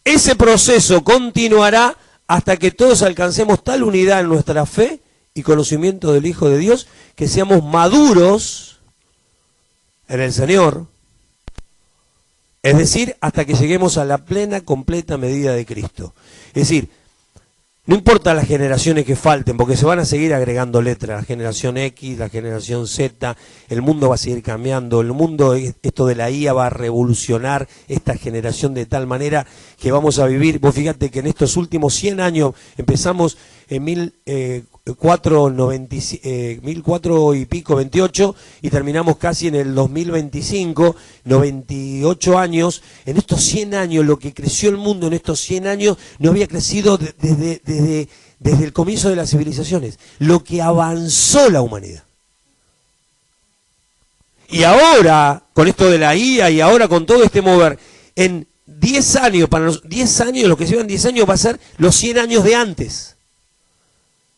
Ese proceso continuará hasta que todos alcancemos tal unidad en nuestra fe y conocimiento del Hijo de Dios, que seamos maduros en el Señor, es decir, hasta que lleguemos a la plena, completa medida de Cristo. Es decir, no importa las generaciones que falten, porque se van a seguir agregando letras, la generación X, la generación Z, el mundo va a seguir cambiando, el mundo, esto de la IA va a revolucionar esta generación de tal manera que vamos a vivir. Vos fíjate que en estos últimos 100 años, empezamos en 1400 y pico, 28, y terminamos casi en el 2025, 98 años. En estos 100 años, lo que creció el mundo en estos 100 años no había crecido desde el comienzo de las civilizaciones, lo que avanzó la humanidad. Y ahora, con esto de la IA y ahora con todo este mover, en 10 años, para los 10 años, lo que se llevan 10 años va a ser los 100 años de antes.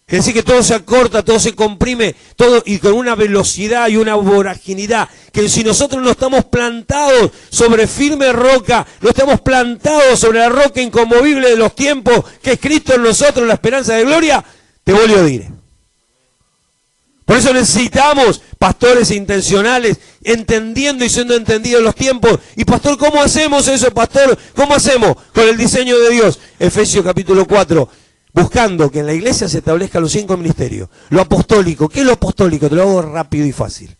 Es decir, que todo se acorta, todo se comprime, todo y con una velocidad y una voraginidad, que si nosotros no estamos plantados sobre firme roca, no estamos plantados sobre la roca inconmovible de los tiempos, que es Cristo en nosotros, la esperanza de gloria, te voy a decir. Por eso necesitamos pastores intencionales, entendiendo y siendo entendidos los tiempos. Y pastor, ¿cómo hacemos eso, pastor? ¿Cómo hacemos? Con el diseño de Dios. Efesios capítulo 4. Buscando que en la iglesia se establezcan los 5 ministerios. Lo apostólico. ¿Qué es lo apostólico? Te lo hago rápido y fácil.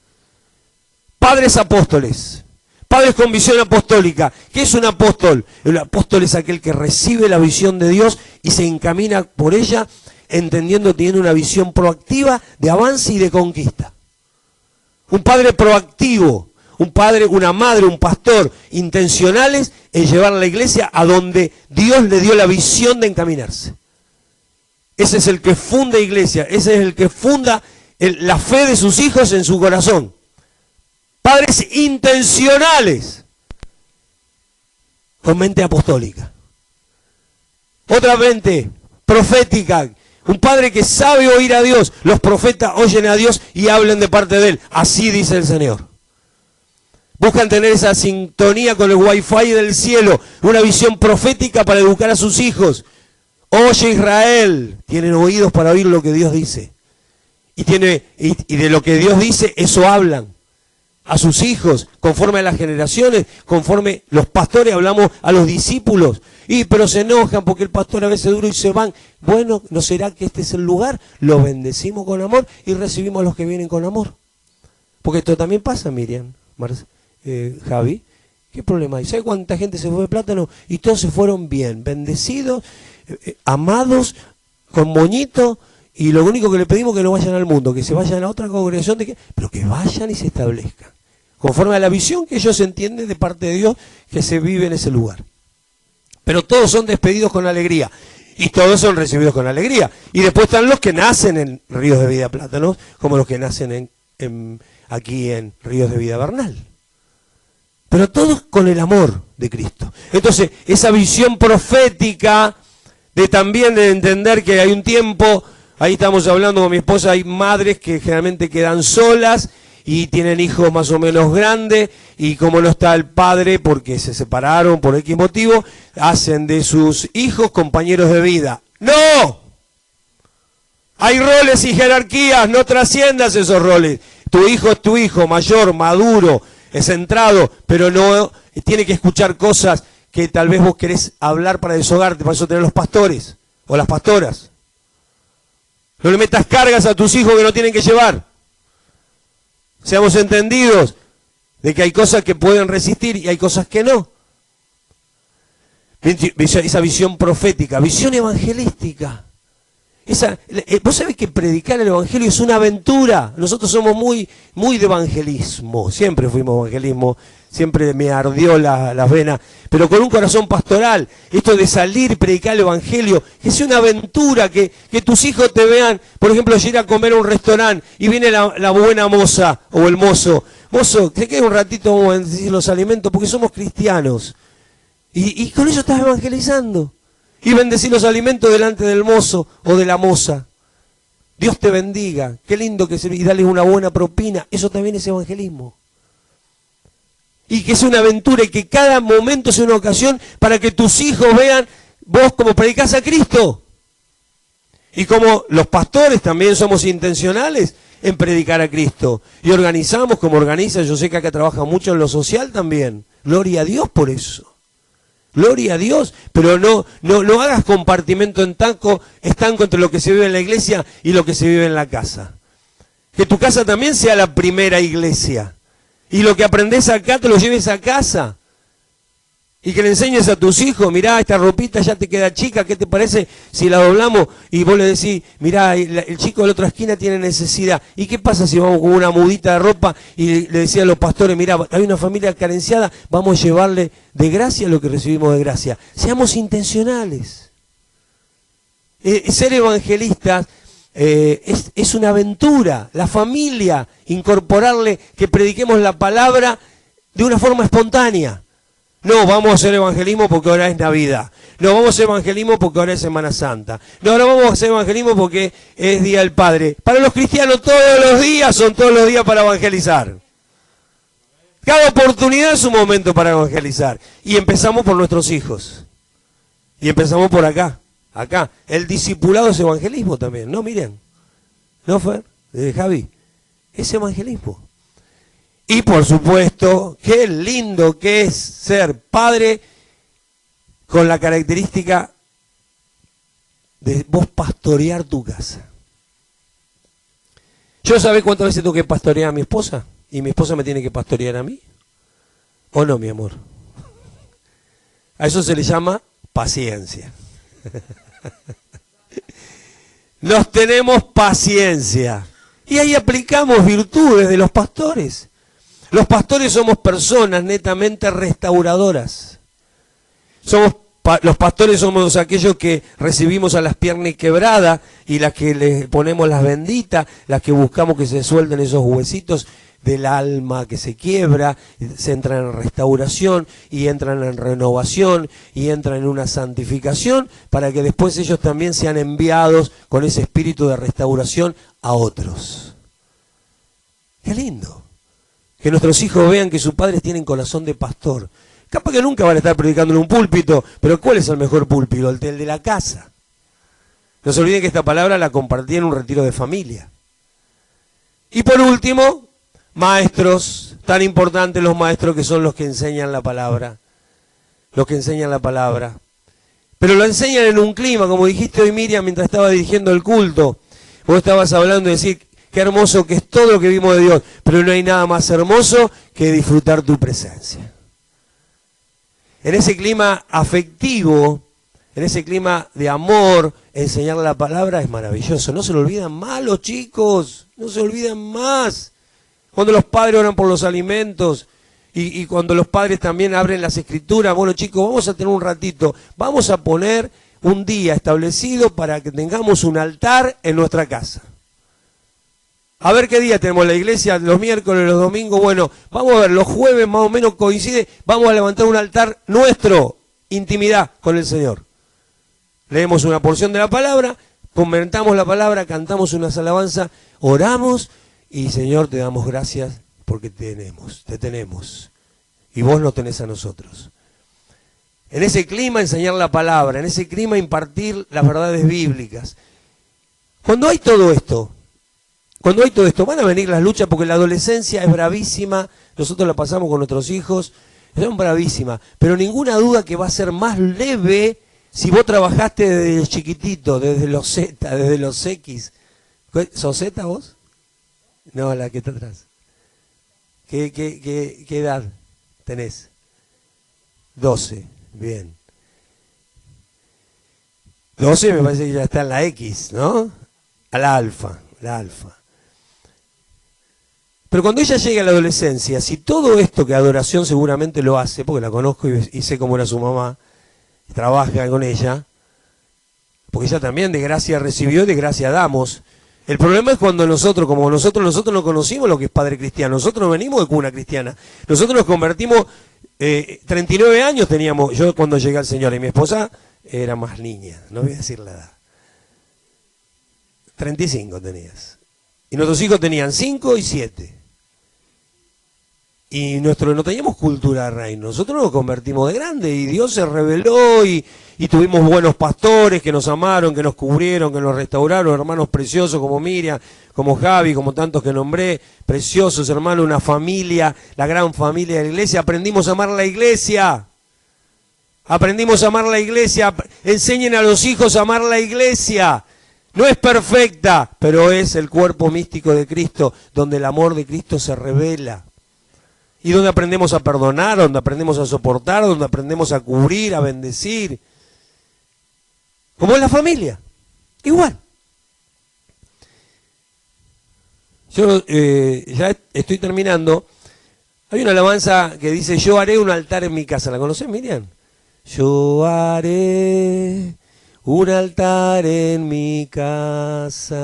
Padres apóstoles. Padres con visión apostólica. ¿Qué es un apóstol? El apóstol es aquel que recibe la visión de Dios y se encamina por ella, entendiendo, teniendo una visión proactiva de avance y de conquista. Un padre proactivo, un padre, una madre, un pastor intencionales en llevar a la iglesia a donde Dios le dio la visión de encaminarse. Ese es el que funda iglesia, ese es el que funda la fe de sus hijos en su corazón. Padres intencionales, con mente apostólica. Otra mente profética, un padre que sabe oír a Dios. Los profetas oyen a Dios y hablan de parte de Él. Así dice el Señor. Buscan tener esa sintonía con el wifi del cielo, una visión profética para educar a sus hijos. Oye Israel, tienen oídos para oír lo que Dios dice. Y de lo que Dios dice, eso hablan a sus hijos, conforme a las generaciones, conforme los pastores hablamos a los discípulos. Pero se enojan porque el pastor a veces es duro y se van. Bueno, ¿no será que este es el lugar? Los bendecimos con amor y recibimos a los que vienen con amor. Porque esto también pasa, Miriam, Javi. ¿Qué problema hay? ¿Sabe cuánta gente se fue de Plátano? Y todos se fueron bien, bendecidos, amados, con moñito. Y lo único que le pedimos es que no vayan al mundo, que se vayan a otra congregación, pero que vayan y se establezcan. Conforme a la visión que ellos entienden de parte de Dios que se vive en ese lugar. Pero todos son despedidos con alegría. Y todos son recibidos con alegría. Y después están los que nacen en Ríos de Vida Plátanos, como los que nacen aquí en Ríos de Vida Bernal. Pero todos con el amor de Cristo. Entonces, esa visión profética también de entender que hay un tiempo. Ahí estamos hablando con mi esposa, hay madres que generalmente quedan solas y tienen hijos más o menos grandes y como no está el padre porque se separaron por X motivo, hacen de sus hijos compañeros de vida. ¡No! Hay roles y jerarquías, no trasciendas esos roles. Tu hijo es tu hijo, mayor, maduro, es centrado, pero no tiene que escuchar cosas que tal vez vos querés hablar para desahogarte, para eso tenés los pastores o las pastoras. No le metas cargas a tus hijos que no tienen que llevar. Seamos entendidos de que hay cosas que pueden resistir y hay cosas que no. Esa visión profética, visión evangelística. Vos sabés que predicar el evangelio es una aventura. Nosotros somos muy de evangelismo. Siempre fuimos evangelismo. Siempre me ardió las venas. Pero con un corazón pastoral. Esto de salir y predicar el evangelio. Que sea una aventura. Que tus hijos te vean. Por ejemplo, ir a comer a un restaurante. Y viene la buena moza o el mozo. Mozo, te queda un ratito, vamos a decir los alimentos. Porque somos cristianos. Y con eso estás evangelizando. Y bendecir los alimentos delante del mozo o de la moza. Dios te bendiga. Qué lindo que y darles una buena propina. Eso también es evangelismo. Y que es una aventura y que cada momento sea una ocasión para que tus hijos vean vos como predicás a Cristo. Y como los pastores también somos intencionales en predicar a Cristo. Y organizamos como organiza. Yo sé que acá trabaja mucho en lo social también. Gloria a Dios por eso. Gloria a Dios, pero no hagas compartimento estanco entre lo que se vive en la iglesia y lo que se vive en la casa. Que tu casa también sea la primera iglesia. Y lo que aprendés acá te lo lleves a casa. Y que le enseñes a tus hijos, mirá, esta ropita ya te queda chica, ¿qué te parece si la doblamos? Y vos le decís, mirá, el chico de la otra esquina tiene necesidad. ¿Y qué pasa si vamos con una mudita de ropa y le decía a los pastores, mirá, hay una familia carenciada, vamos a llevarle de gracia lo que recibimos de gracia? Seamos intencionales. Ser evangelistas es una aventura. La familia, incorporarle que prediquemos la palabra de una forma espontánea. No, vamos a hacer evangelismo porque ahora es Navidad. No, vamos a hacer evangelismo porque ahora es Semana Santa. No, ahora vamos a hacer evangelismo porque es Día del Padre. Para los cristianos todos los días son todos los días para evangelizar. Cada oportunidad es un momento para evangelizar. Y empezamos por nuestros hijos. Y empezamos por acá. Acá. El discipulado es evangelismo también. ¿No, Miriam? ¿No, Fer? Javi. Es evangelismo. Y por supuesto, qué lindo que es ser padre con la característica de vos pastorear tu casa. ¿Yo sabés cuántas veces tengo que pastorear a mi esposa? ¿Y mi esposa me tiene que pastorear a mí? ¿O no, mi amor? A eso se le llama paciencia. Nos tenemos paciencia. Y ahí aplicamos virtudes de los pastores. Los pastores somos personas netamente restauradoras. Los pastores somos aquellos que recibimos a las piernas quebradas y las que les ponemos las benditas, las que buscamos que se suelten esos huesitos del alma que se quiebra, se entra en restauración y entran en renovación y entran en una santificación para que después ellos también sean enviados con ese espíritu de restauración a otros. Qué lindo. Que nuestros hijos vean que sus padres tienen corazón de pastor. Capaz que nunca van a estar predicando en un púlpito, pero ¿cuál es el mejor púlpito? El de la casa. No se olviden que esta palabra la compartí en un retiro de familia. Y por último, maestros, tan importantes los maestros que son los que enseñan la palabra. Los que enseñan la palabra. Pero lo enseñan en un clima, como dijiste hoy, Miriam, mientras estaba dirigiendo el culto. Vos estabas hablando de decir, qué hermoso que es todo lo que vimos de Dios, pero no hay nada más hermoso que disfrutar tu presencia. En ese clima afectivo, en ese clima de amor, enseñar la palabra es maravilloso. No se lo olvidan más los chicos, no se olvidan más. Cuando los padres oran por los alimentos y cuando los padres también abren las escrituras, bueno chicos, vamos a tener un ratito, vamos a poner un día establecido para que tengamos un altar en nuestra casa. A ver qué día tenemos la iglesia, los miércoles, los domingos, bueno, vamos a ver, los jueves más o menos coincide, vamos a levantar un altar nuestro, intimidad con el Señor. Leemos una porción de la palabra, comentamos la palabra, cantamos unas alabanzas, oramos y Señor te damos gracias porque te tenemos y vos nos tenés a nosotros. En ese clima enseñar la palabra, en ese clima impartir las verdades bíblicas. Cuando hay todo esto, van a venir las luchas porque la adolescencia es bravísima, nosotros la pasamos con nuestros hijos, son bravísimas, pero ninguna duda que va a ser más leve si vos trabajaste desde chiquitito, desde los Z, desde los X. ¿Sos Z vos? No, la que está atrás. ¿Qué edad tenés? 12, bien. 12 me parece que ya está en la X, ¿no? A la alfa. Pero cuando ella llega a la adolescencia, si todo esto que adoración seguramente lo hace, porque la conozco y sé cómo era su mamá, trabaja con ella, porque ella también de gracia recibió y de gracia damos. El problema es cuando nosotros no conocimos lo que es padre cristiano, nosotros no venimos de cuna cristiana, nosotros nos convertimos, 39 años teníamos, yo cuando llegué al Señor, y mi esposa era más niña, no voy a decir la edad. 35 tenías. Y nuestros hijos tenían 5 y 7. Y no teníamos cultura de reino. Nosotros nos convertimos de grande y Dios se reveló y tuvimos buenos pastores que nos amaron, que nos cubrieron, que nos restauraron, hermanos preciosos como Miriam, como Javi, como tantos que nombré, preciosos hermanos, una familia, la gran familia de la iglesia. Aprendimos a amar la iglesia. Enseñen a los hijos a amar la iglesia. No es perfecta, pero es el cuerpo místico de Cristo, donde el amor de Cristo se revela. Y donde aprendemos a perdonar, donde aprendemos a soportar, donde aprendemos a cubrir, a bendecir. Como en la familia, igual. Yo ya estoy terminando. Hay una alabanza que dice, yo haré un altar en mi casa. ¿La conocés, Miriam? Yo haré un altar en mi casa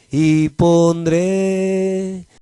y pondré